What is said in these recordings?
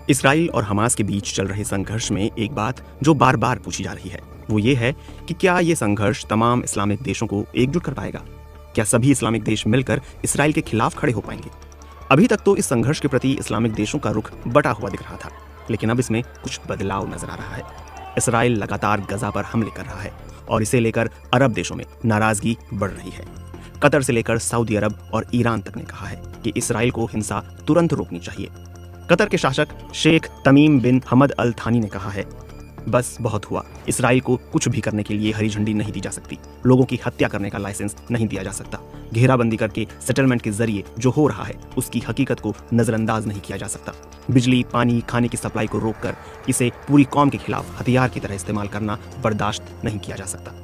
Israel और Hamas के बीच चल रहे संघर्ष में एक बात जो बार बार पूछी जा रही है वो ये है कि क्या ये संघर्ष तमाम इस्लामिक देशों को एकजुट कर पाएगा। क्या सभी इस्लामिक देश मिलकर इसराइल के खिलाफ खड़े हो पाएंगे। अभी तक तो इस संघर्ष के प्रति इस्लामिक देशों का रुख बटा हुआ दिख रहा था, लेकिन अब इसमें कुछ बदलाव नजर आ रहा है। इसराइल लगातार गजा पर हमले कर रहा है और इसे लेकर अरब देशों में नाराजगी बढ़ रही है। कतर से लेकर सऊदी अरब और ईरान तक ने कहा है कि इसराइल को हिंसा तुरंत रोकनी चाहिए। कतर के शासक शेख तमीम बिन हमद अल थानी ने कहा है, बस बहुत हुआ। इसराइल को कुछ भी करने के लिए हरी झंडी नहीं दी जा सकती। लोगों की हत्या करने का लाइसेंस नहीं दिया जा सकता। घेराबंदी करके सेटलमेंट के जरिए जो हो रहा है उसकी हकीकत को नजरअंदाज नहीं किया जा सकता। बिजली, पानी, खाने की सप्लाई को रोककर इसे पूरी कौम के खिलाफ हथियार की तरह इस्तेमाल करना बर्दाश्त नहीं किया जा सकता।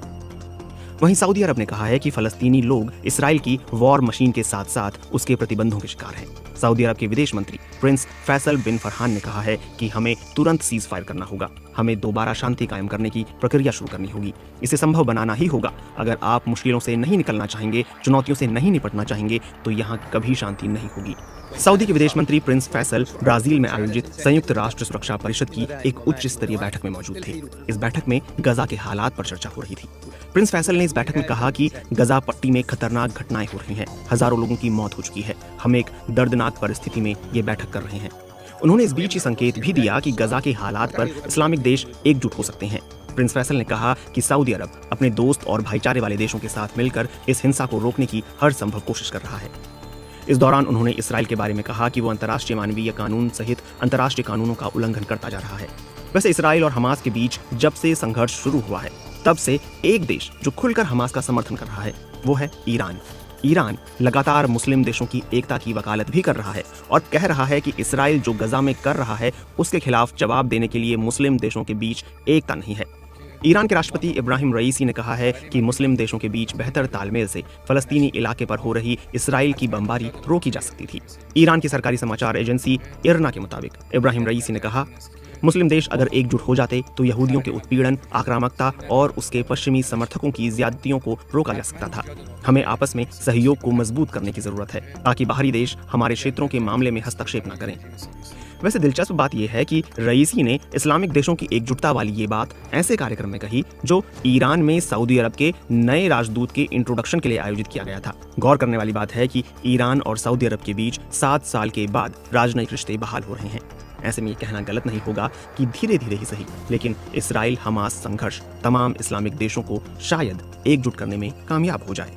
वहीं सऊदी अरब ने कहा है कि फलस्तीनी लोग इसराइल की वॉर मशीन के साथ साथ उसके प्रतिबंधों के शिकार हैं। सऊदी अरब के विदेश मंत्री प्रिंस फैसल बिन फरहान ने कहा है कि हमें तुरंत सीज फायर करना होगा। हमें दोबारा शांति कायम करने की प्रक्रिया शुरू करनी होगी। इसे संभव बनाना ही होगा। अगर आप मुश्किलों से नहीं निकलना चाहेंगे, चुनौतियों से नहीं निपटना चाहेंगे, तो यहाँ कभी शांति नहीं होगी। सऊदी के विदेश मंत्री प्रिंस फैसल ब्राजील में आयोजित संयुक्त राष्ट्र सुरक्षा परिषद की एक उच्च स्तरीय बैठक में मौजूद थे। इस बैठक में गजा के हालात पर चर्चा हो रही थी। प्रिंस फैसल ने इस बैठक में कहा कि गजा पट्टी में खतरनाक घटनाएं हो रही हैं, हजारों लोगों की मौत हो चुकी है। हम एक दर्दनाक परिस्थिति में ये बैठक कर रहे हैं। उन्होंने इस बीच ही संकेत भी दिया कि गजा के हालात पर इस्लामिक देश एकजुट हो सकते हैं। प्रिंस फैसल ने कहा कि सऊदी अरब अपने दोस्त और भाईचारे वाले देशों के साथ मिलकर इस हिंसा को रोकने की हर संभव कोशिश कर रहा है। इस दौरान उन्होंने इसराइल के बारे में कहा कि वो अंतर्राष्ट्रीय मानवीय कानून सहित अंतर्राष्ट्रीय कानूनों का उल्लंघन करता जा रहा है। वैसे इसराइल और हमास के बीच जब से संघर्ष शुरू हुआ है तब से एक देश जो खुलकर हमास का समर्थन कर रहा है वो है ईरान। ईरान लगातार मुस्लिम देशों की एकता की वकालत भी कर रहा है और कह रहा है कि इसराइल जो गजा में कर रहा है उसके खिलाफ जवाब देने के लिए मुस्लिम देशों के बीच एकता नहीं है। ईरान के राष्ट्रपति इब्राहिम रईसी ने कहा है कि मुस्लिम देशों के बीच बेहतर तालमेल से फलस्तीनी इलाके पर हो रही इसराइल की बमबारी रोकी जा सकती थी। ईरान की सरकारी समाचार एजेंसी इरना के मुताबिक इब्राहिम रईसी ने कहा, मुस्लिम देश अगर एकजुट हो जाते तो यहूदियों के उत्पीड़न, आक्रामकता और उसके पश्चिमी समर्थकों की ज्यादतियों को रोका जा सकता था। हमें आपस में सहयोग को मजबूत करने की जरूरत है ताकि बाहरी देश हमारे क्षेत्रों के मामले में हस्तक्षेप न करें। वैसे दिलचस्प बात यह है कि रईसी ने इस्लामिक देशों की एकजुटता वाली ये बात ऐसे कार्यक्रम में कही जो ईरान में सऊदी अरब के नए राजदूत के इंट्रोडक्शन के लिए आयोजित किया गया था। गौर करने वाली बात है कि ईरान और सऊदी अरब के बीच 7 साल के बाद राजनयिक रिश्ते बहाल हो रहे हैं। ऐसे में ये कहना गलत नहीं होगा कि धीरे धीरे ही सही, लेकिन इसराइल हमास संघर्ष तमाम इस्लामिक देशों को शायद एकजुट करने में कामयाब हो जाए।